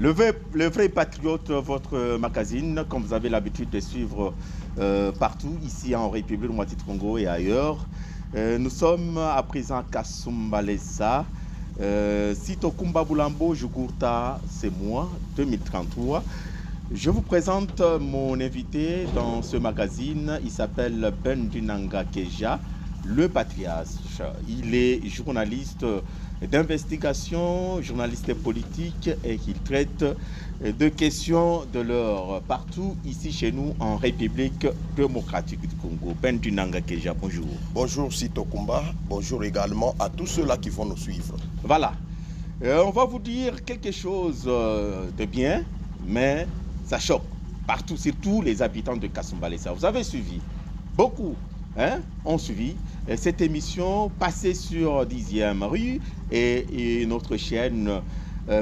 Le vrai patriote, votre magazine, comme vous avez l'habitude de suivre partout, ici en République démocratique du Congo et ailleurs. Nous sommes à présent à Kasumbalesa. Site Okumba Boulambo, Jugurta, c'est moi, 2033. Je vous présente mon invité dans ce magazine. Il s'appelle Bendinanga Keja, le patriarche. Il est journaliste d'investigation, journaliste politique et il traite de questions de l'heure partout ici chez nous en République démocratique du Congo. Bendinanga Keja, bonjour. Bonjour Sito Kumba, bonjour également à tous ceux-là qui vont nous suivre. Voilà, on va vous dire quelque chose de bien, mais ça choque partout, surtout les habitants de Kasumbalesa. Vous avez suivi, beaucoup ont suivi cette émission passée sur 10e rue et notre chaîne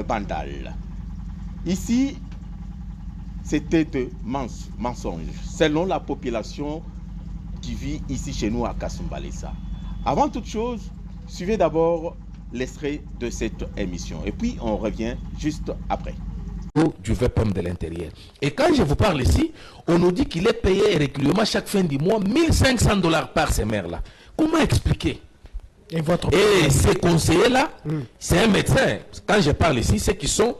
Bandal. Ici, c'était de mensonges, selon la population qui vit ici chez nous à Kasumbalesa. Avant toute chose, suivez d'abord l'extrait de cette émission et puis on revient juste après. Du VPM de l'intérieur. Et quand je vous parle ici, on nous dit qu'il est payé régulièrement chaque fin du mois $1 500 par ces maires-là. Comment expliquer? Et ces conseillers-là, c'est un médecin. Quand je parle ici, ceux qui sont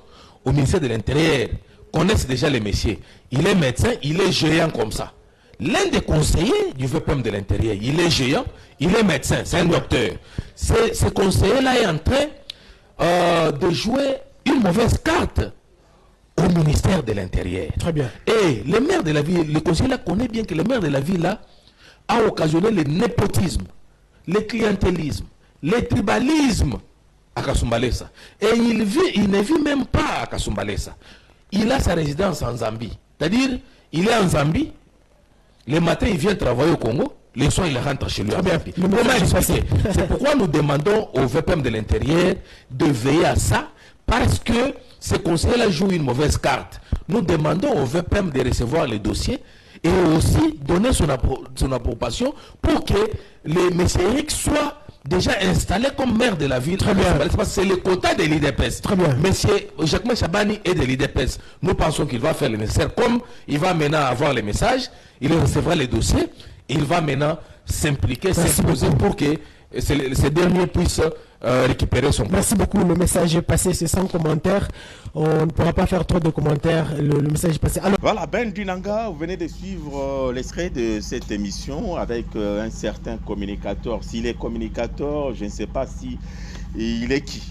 au ministère de l'Intérieur connaissent déjà les messieurs. Il est médecin, il est géant comme ça. L'un des conseillers du VPM de l'Intérieur, il est géant, il est médecin, c'est un docteur. Ce conseiller-là est en train de jouer une mauvaise carte au ministère de l'Intérieur. Très bien. Et le maire de la ville, le conseiller là connaît bien que le maire de la ville là a occasionné le népotisme, le clientélisme, le tribalisme à Kasumbalesa. Et il ne vit même pas à Kasumbalesa. Il a sa résidence en Zambie. C'est-à-dire, il est en Zambie, le matin il vient travailler au Congo, le soir il rentre chez lui. C'est pourquoi nous demandons au VPM de l'Intérieur de veiller à ça, parce que ce conseiller-là joue une mauvaise carte. Nous demandons au VPM de recevoir les dossiers et aussi donner son approbation pour que le monsieur Eric soit déjà installé comme maire de la ville. Très bien. C'est le quota de l'IDPS. Très bien. Monsieur Jacques Chabani est de l'IDPS. Nous pensons qu'il va faire le nécessaire. Comme il va maintenant avoir les messages, il recevra les dossiers, il va maintenant s'impliquer, s'imposer pour que ces derniers puissent récupérer son poste. Merci beaucoup, le message est passé, c'est sans commentaire. On ne pourra pas faire trop de commentaires, le message est passé. Alors... Voilà, Bendinanga, vous venez de suivre l'extrait de cette émission avec un certain communicateur. S'il est communicateur, je ne sais pas si il est qui.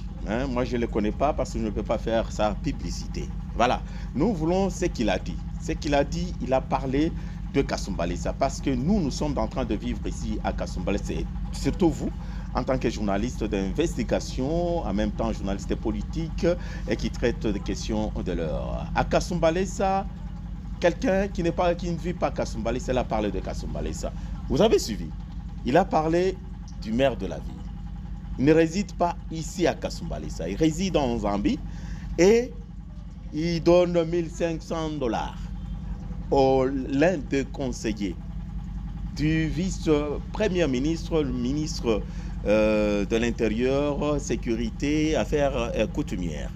Moi, je ne le connais pas parce que je ne peux pas faire sa publicité. Voilà, nous voulons ce qu'il a dit. Ce qu'il a dit, il a parlé de Kasumbalesa parce que nous sommes en train de vivre ici à Kasumbalesa. Surtout vous, en tant que journaliste d'investigation, en même temps journaliste politique et qui traite des questions de l'heure. À Kasumbalesa, quelqu'un qui ne vit pas à Kasumbalesa, il a parlé de Kasumbalesa. Vous avez suivi. Il a parlé du maire de la ville. Il ne réside pas ici à Kasumbalesa. Il réside en Zambie et il donne $1 500 l'un des conseillers du vice-premier ministre, le ministre de l'Intérieur, Sécurité, Affaires coutumières.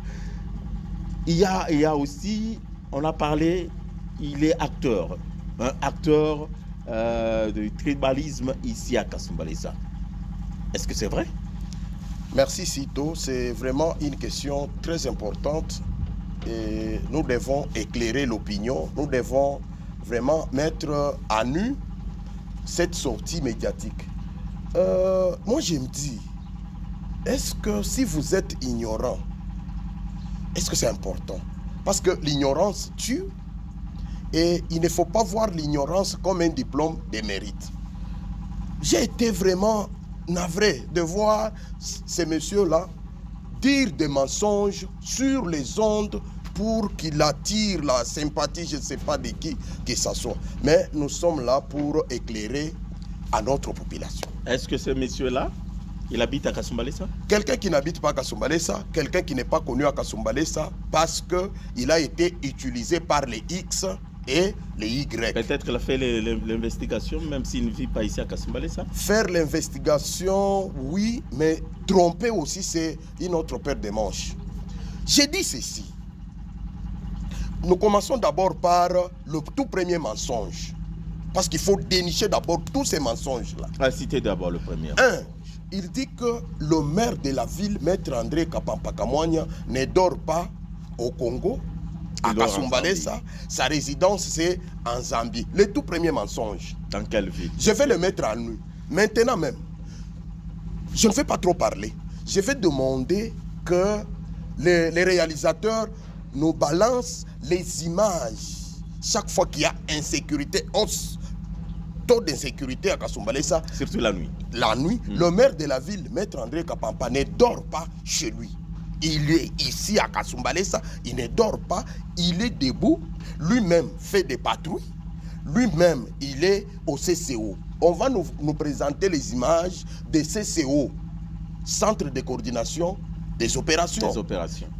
Il y a aussi, on a parlé, il est acteur, un acteur du tribalisme ici à Kasumbalesa. Est-ce que c'est vrai? Merci Sito, c'est vraiment une question très importante et nous devons éclairer l'opinion, nous devons vraiment mettre à nu cette sortie médiatique. Moi je me dis, est-ce que si vous êtes ignorant, est-ce que c'est important? Parce que l'ignorance tue et il ne faut pas voir l'ignorance comme un diplôme de mérite. J'ai été vraiment navré de voir ces messieurs-là dire des mensonges sur les ondes pour qu'il attire la sympathie, je ne sais pas de qui que ce soit. Mais nous sommes là pour éclairer à notre population. Est-ce que ce monsieur-là, il habite à Kasumbalesa? Quelqu'un qui n'habite pas à Kasumbalesa, quelqu'un qui n'est pas connu à Kasumbalesa parce qu'il a été utilisé par les X et les Y. Peut-être qu'il a fait l'investigation, même s'il ne vit pas ici à Kasumbalesa. Faire l'investigation, oui, mais tromper aussi, c'est une autre paire de manches. J'ai dit ceci. Nous commençons d'abord par le tout premier mensonge. Parce qu'il faut dénicher d'abord tous ces mensonges-là. Citez d'abord le premier. Il dit que le maire de la ville, Maître André Kapampa Kamwanya, ne dort pas au Congo, à Kasumbalesa. Sa résidence, c'est en Zambie. Le tout premier mensonge. Dans quelle ville? Je vais le mettre à nu. Maintenant même, je ne vais pas trop parler. Je vais demander que les réalisateurs nous balancent les images. Chaque fois qu'il y a insécurité, taux d'insécurité à Kasumbalesa. Surtout la nuit. La nuit, le maire de la ville, Maître André Kapampa, ne dort pas chez lui. Il est ici à Kasumbalesa, il ne dort pas, il est debout, lui-même fait des patrouilles, lui-même il est au CCO. On va nous présenter les images des CCO, Centre de coordination des opérations.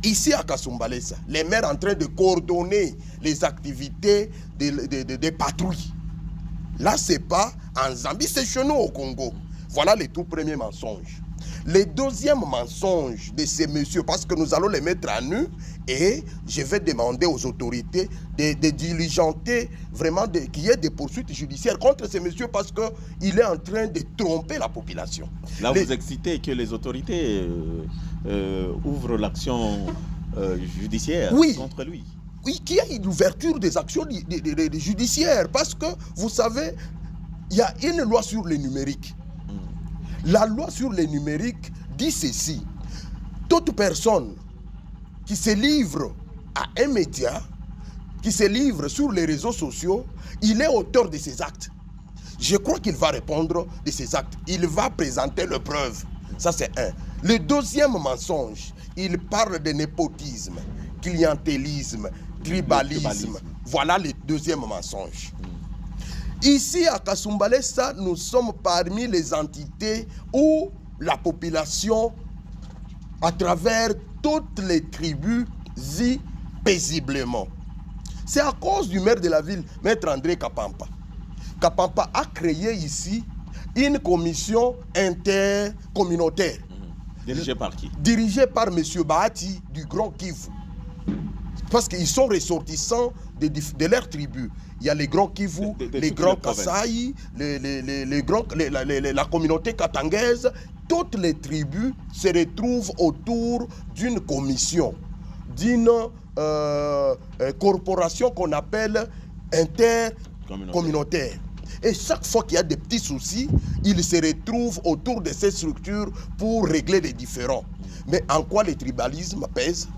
Ici à Kasumbalesa, les maires en train de coordonner les activités des patrouilles. Là, c'est pas en Zambie, c'est chez nous au Congo. Voilà les tout premiers mensonges. Le deuxième mensonge de ces messieurs, parce que nous allons les mettre à nu, et je vais demander aux autorités de diligenter vraiment, qu'il y ait des poursuites judiciaires contre ces messieurs, parce qu'il est en train de tromper la population. Là, vous excitez que les autorités ouvrent l'action judiciaire contre lui. Oui, qu'il y ait une ouverture des actions judiciaires, parce que, vous savez, il y a une loi sur le numérique. La loi sur le numérique dit ceci: toute personne qui se livre à un média, qui se livre sur les réseaux sociaux, il est auteur de ses actes. Je crois qu'il va répondre de ses actes. Il va présenter les preuves. Ça, c'est un. Le deuxième mensonge, il parle de népotisme, clientélisme, tribalisme. Voilà le deuxième mensonge. Ici à Kasumbalesa, nous sommes parmi les entités où la population, à travers toutes les tribus, vit paisiblement. C'est à cause du maire de la ville, Maître André Kapampa. Kapampa a créé ici une commission intercommunautaire. Dirigée par qui? Dirigée par M. Bahati du Grand Kivu. Parce qu'ils sont ressortissants de leur tribu. Il y a les grands Kivu, les grands Kasaï, la communauté katangaise. Toutes les tribus se retrouvent autour d'une commission, d'une corporation qu'on appelle intercommunautaire. Et chaque fois qu'il y a des petits soucis, ils se retrouvent autour de ces structures pour régler les différends. Mais en quoi le tribalisme pèse?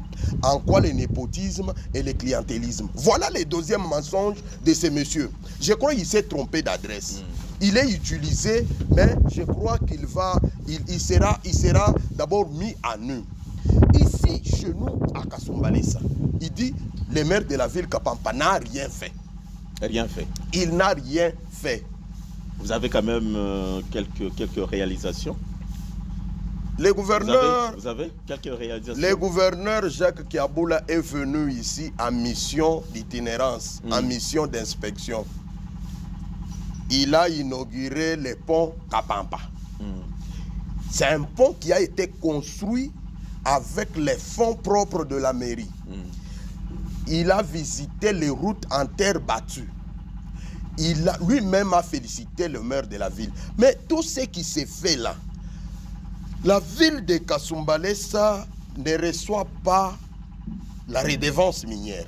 En quoi le népotisme et le clientélisme? Voilà les deuxièmes mensonges de ces messieurs. Je crois qu'il s'est trompé d'adresse. Il est utilisé, mais je crois il sera d'abord mis à nu. Ici, chez nous, à Kasumbalesa, il dit, le maire de la ville Kapampa n'a rien fait. Rien fait. Il n'a rien fait. Vous avez quand même quelques réalisations. Le gouverneur, vous avez quelques réalisations. Le gouverneur Jacques Kiaboula est venu ici en mission d'itinérance, en mission d'inspection. Il a inauguré le pont Kapampa. C'est un pont qui a été construit avec les fonds propres de la mairie. Il a visité les routes en terre battue. Lui-même a félicité le maire de la ville. Mais tout ce qui s'est fait là, la ville de Kasumbalesa ne reçoit pas la redevance minière.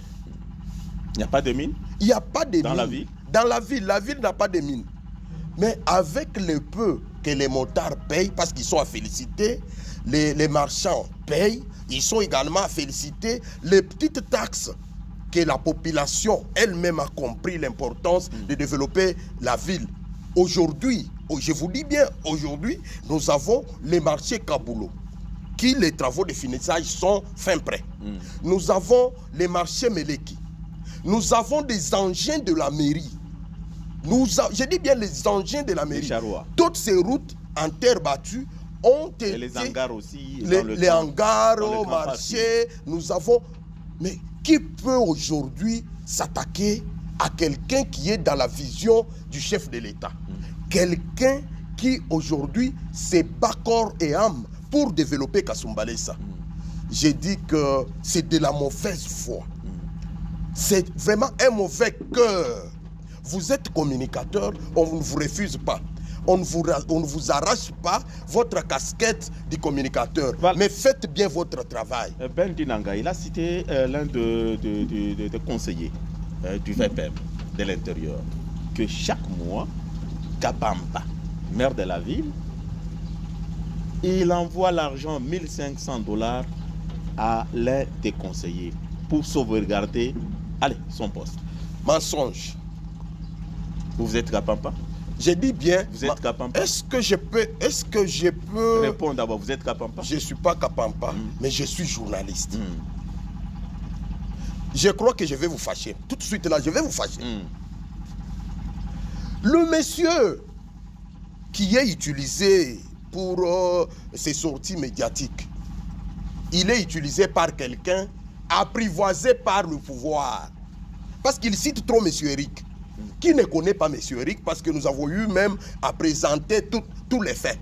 Il n'y a pas de mine? Il n'y a pas de mine. Dans la ville? Dans la ville n'a pas de mine. Mais avec le peu que les motards payent, parce qu'ils sont à féliciter, les marchands payent, ils sont également à féliciter les petites taxes que la population elle-même a compris l'importance de développer la ville. Aujourd'hui, je vous dis bien, aujourd'hui, nous avons les marchés Kaboulou, qui les travaux de finissage sont fin prêts. Nous avons les marchés Meleki. Nous avons des engins de la mairie. Je dis bien les engins de la mairie. Toutes ces routes en terre battue ont été... Et les hangars aussi. Les hangars au marché, nous avons... Mais qui peut aujourd'hui s'attaquer à quelqu'un qui est dans la vision du chef de l'État? Quelqu'un qui aujourd'hui se bat corps et âme pour développer Kasumbalesa. J'ai dit que c'est de la mauvaise foi. C'est vraiment un mauvais cœur. Vous êtes communicateur, on ne vous refuse pas. On ne vous arrache pas votre casquette de communicateur. Voilà. Mais faites bien votre travail. Ben Dinanga, il a cité l'un des conseillers du VPM de l'intérieur, que chaque mois, Kabamba, maire de la ville, il envoie l'argent, $1500 à l'un des conseillers pour sauvegarder, son poste. Mensonge. Vous êtes Kabamba? J'ai dit bien. Vous êtes Kabamba? Est-ce que je peux Répondre d'abord, vous êtes Kabamba? Je ne suis pas Kapampa, mais je suis journaliste. Je crois que je vais vous fâcher. Tout de suite là, je vais vous fâcher. Le monsieur qui est utilisé pour ses sorties médiatiques, il est utilisé par quelqu'un apprivoisé par le pouvoir. Parce qu'il cite trop M. Eric. Qui ne connaît pas M. Eric, parce que nous avons eu même à présenter tous les faits.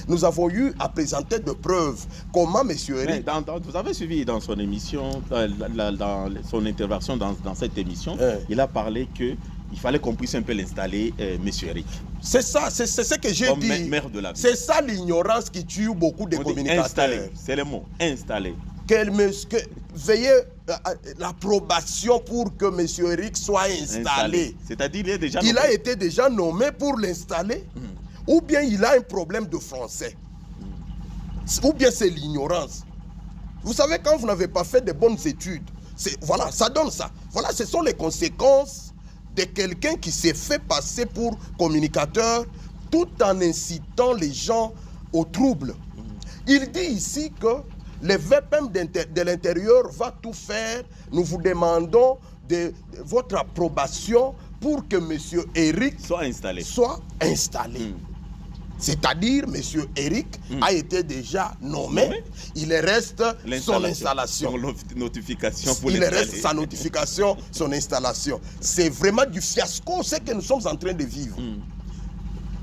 Nous avons eu à présenter de preuves. Comment M. Eric... Vous avez suivi dans son émission, dans son intervention dans cette émission, il a parlé qu'il fallait qu'on puisse un peu l'installer, M. Eric. C'est ça, c'est ce que j'ai dit. Maire de la ville. C'est ça l'ignorance qui tue beaucoup de communicateurs. Installer, c'est le mot, installer. Veillez l'approbation pour que M. Eric soit installé. C'est-à-dire qu'il est déjà nommé. Il a été déjà nommé pour l'installer, ou bien il a un problème de français, ou bien c'est l'ignorance. Vous savez, quand vous n'avez pas fait de bonnes études, voilà, ça donne ça. Voilà, ce sont les conséquences de quelqu'un qui s'est fait passer pour communicateur tout en incitant les gens au trouble. Il dit ici que le VPM de l'intérieur va tout faire. Nous vous demandons votre approbation pour que M. Eric soit installé. C'est-à-dire, M. Eric a été déjà nommé. Il reste son installation. Son notification pour il reste sa notification, son installation. C'est vraiment du fiasco, ce que nous sommes en train de vivre.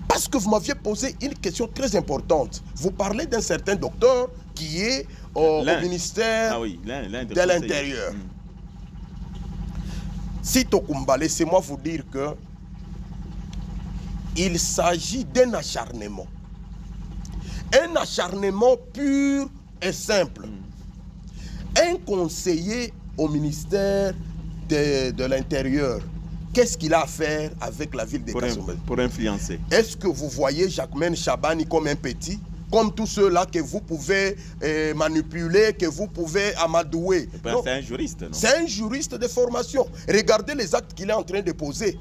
Parce que vous m'aviez posé une question très importante. Vous parlez d'un certain docteur qui est au ministère de l'Intérieur. Sito Kumba, laissez-moi vous dire que il s'agit d'un acharnement. Un acharnement pur et simple. Un conseiller au ministère de l'Intérieur, qu'est-ce qu'il a à faire avec la ville de Kasumbalesa? Pour influencer. Est-ce que vous voyez Jacquemaine Chabani comme un petit? Comme tous ceux-là que vous pouvez manipuler, que vous pouvez amadouer. C'est un juriste, non? C'est un juriste de formation. Regardez les actes qu'il est en train de poser.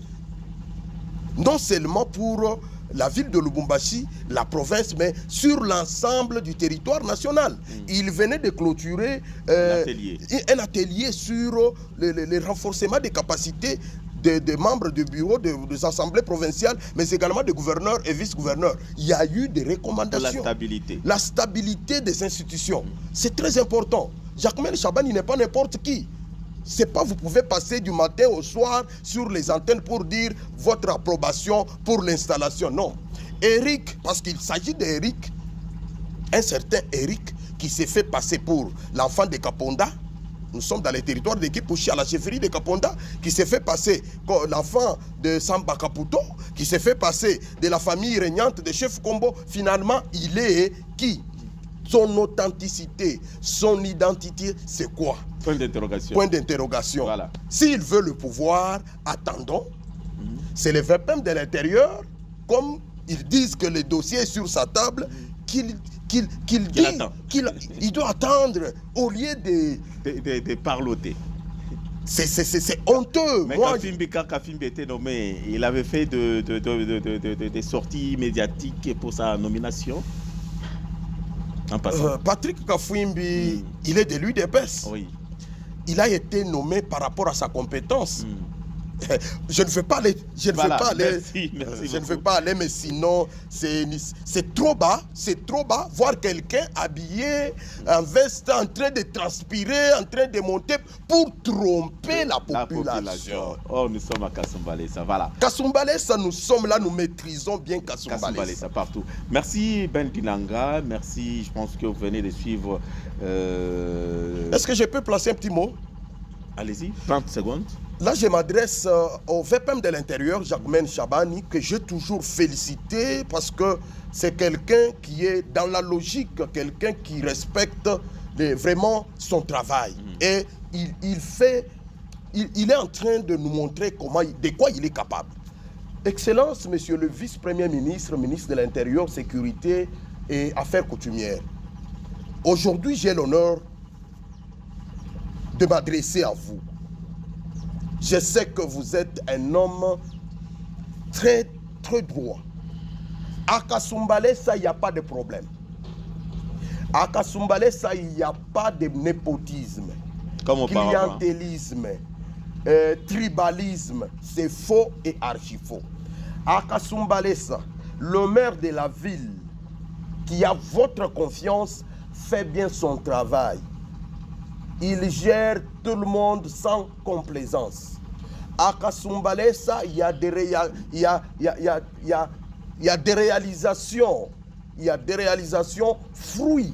Non seulement pour la ville de Lubumbashi, la province, mais sur l'ensemble du territoire national. Il venait de clôturer un atelier sur le renforcement des capacités des membres du bureau des assemblées provinciales, mais également des gouverneurs et vice-gouverneurs. Il y a eu des recommandations. Pour la stabilité. La stabilité des institutions. C'est très important. Jacquemaine Chabani n'est pas n'importe qui. C'est pas vous pouvez passer du matin au soir sur les antennes pour dire votre approbation pour l'installation. Non. Eric, parce qu'il s'agit d'Eric, un certain Eric qui s'est fait passer pour l'enfant de Kaponda. Nous sommes dans les territoires de Kipouchi à la chefferie de Kaponda, qui s'est fait passer comme l'enfant de Samba Kaputo, qui s'est fait passer de la famille régnante de Chef Kombo. Finalement, il est qui? Son authenticité, son identité, c'est quoi? Point d'interrogation. Point d'interrogation. Voilà. S'il veut le pouvoir, attendons. C'est le VPM de l'Intérieur, comme ils disent que le dossier est sur sa table, qu'il doit attendre au lieu de parloter. C'est honteux. Mais quand Kafimbi était nommé, il avait fait des sorties médiatiques pour sa nomination. En passant. Patrick Kafouimbi, il est de l'UDPS. Oui. Il a été nommé par rapport à sa compétence. Je ne veux pas aller, je ne veux pas aller, mais sinon c'est trop bas, voir quelqu'un habillé en veste, en train de transpirer, en train de monter pour tromper la population. Oh, nous sommes à Kasumbalesa, voilà. Kasumbalesa, nous sommes là, nous maîtrisons bien Kasumbalesa partout. Merci Ben Dinanga, merci, je pense que vous venez de suivre. Est-ce que je peux placer un petit mot? Allez-y, 30 secondes. Là, je m'adresse au VPM de l'Intérieur, Jacquemaine Chabani, que j'ai toujours félicité parce que c'est quelqu'un qui est dans la logique, quelqu'un qui respecte vraiment son travail. Et il est en train de nous montrer de quoi il est capable. Excellence, Monsieur le Vice-Premier ministre, ministre de l'Intérieur, Sécurité et Affaires coutumières. Aujourd'hui, j'ai l'honneur de m'adresser à vous. Je sais que vous êtes un homme très, très droit. À Kasumbalesa, il n'y a pas de problème. À Kasumbalesa, il n'y a pas de népotisme, clientélisme, tribalisme. C'est faux et archi-faux. À Kasumbalesa, le maire de la ville qui a votre confiance fait bien son travail. Il gère tout le monde sans complaisance. À Kasumbalesa, il y a des réalisations. Il y a des réalisations fruits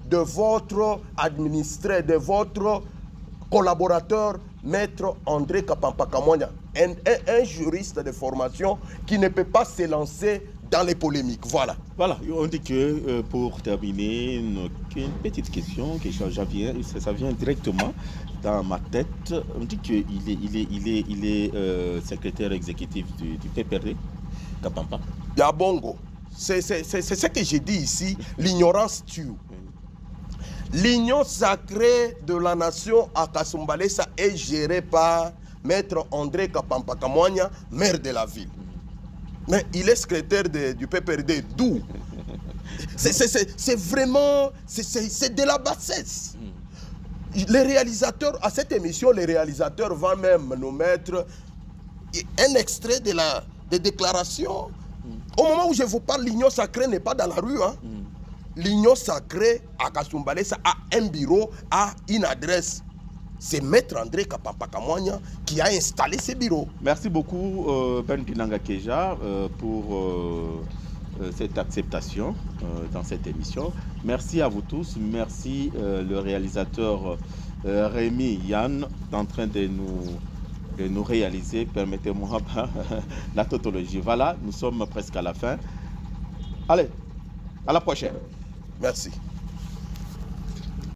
de votre administré, de votre collaborateur, Maître André Kapampakamwanya, un juriste de formation qui ne peut pas se lancer dans les polémiques. Voilà. Voilà, on dit que pour terminer, une petite question que ça vient directement dans ma tête. On dit qu'il est secrétaire exécutif du PPRD, Kapampa. Yabongo, c'est ce que j'ai dit ici, l'ignorance tue. L'union sacrée de la nation à Kasumbalesa est gérée par Maître André Kapampakamwanya, maire de la ville. Mais il est secrétaire du PPRD, d'où? C'est vraiment, c'est de la bassesse. Les réalisateurs, à cette émission, les réalisateurs vont même nous mettre un extrait des déclarations. Au moment où je vous parle, l'union sacrée n'est pas dans la rue. Hein. L'union sacrée à Kasumbalesa a un bureau, a une adresse. C'est Maître André Kapampakamwanya qui a installé ce bureau. Merci beaucoup, Ben Kinanga Keja, pour cette acceptation dans cette émission. Merci à vous tous. Merci le réalisateur Rémi Yann en train de nous réaliser. Permettez-moi la tautologie. Voilà, nous sommes presque à la fin. Allez, à la prochaine. Merci.